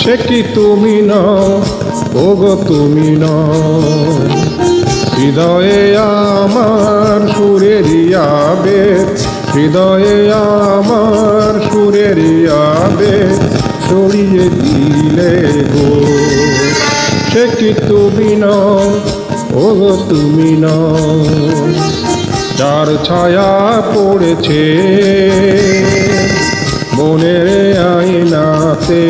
সে কি তুমি নও, ওগো তুমি নও। হৃদয়ে আমার সুরের আবেগ, হৃদয়ে আমার সুরের আবেগ ছড়িয়ে দিলে গো। সে কি তুমি নও, ওগো তুমি নও। যার ছায়া পড়েছে মনের আয়নাতে,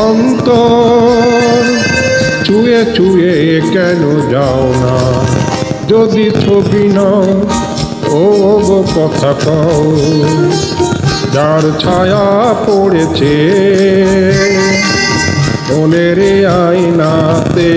অন্তর চুয়ে চুয়ে কেন যাও না? যদি ছবি নাও, ও গো কথা কও। যার ছায়া পড়েছে মনের আয়নাতে,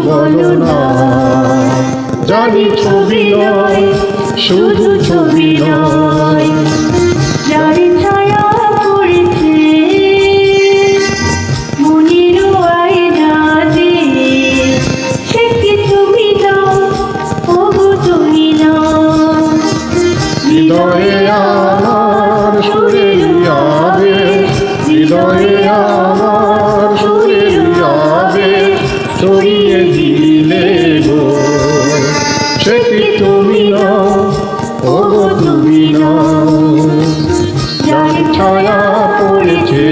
বলো না। জানি ছবি নয়, শুধু ছবি নয়। যার ছায়া পড়েছে মনের আয়নাতে, সে কি তুমি নও, ওগো তুমি নও। হৃদয়ে আমার সুরের আবেগ, হৃদয়ে আমার সুরের আবেগ ছড়িয়ে দিলে গো। সে কি তুমি নও, ওগো তুমি নও। যার ছায়া পড়েছে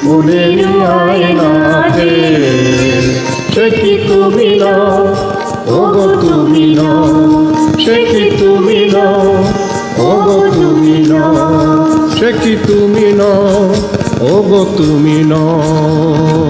মনের আয়নাতে, সে কি তুমি নও, ওগো তুমি নও। সে কি তুমি নও, ওগো তুমি নও। সে কি তুমি নও, ওগো তুমি নও।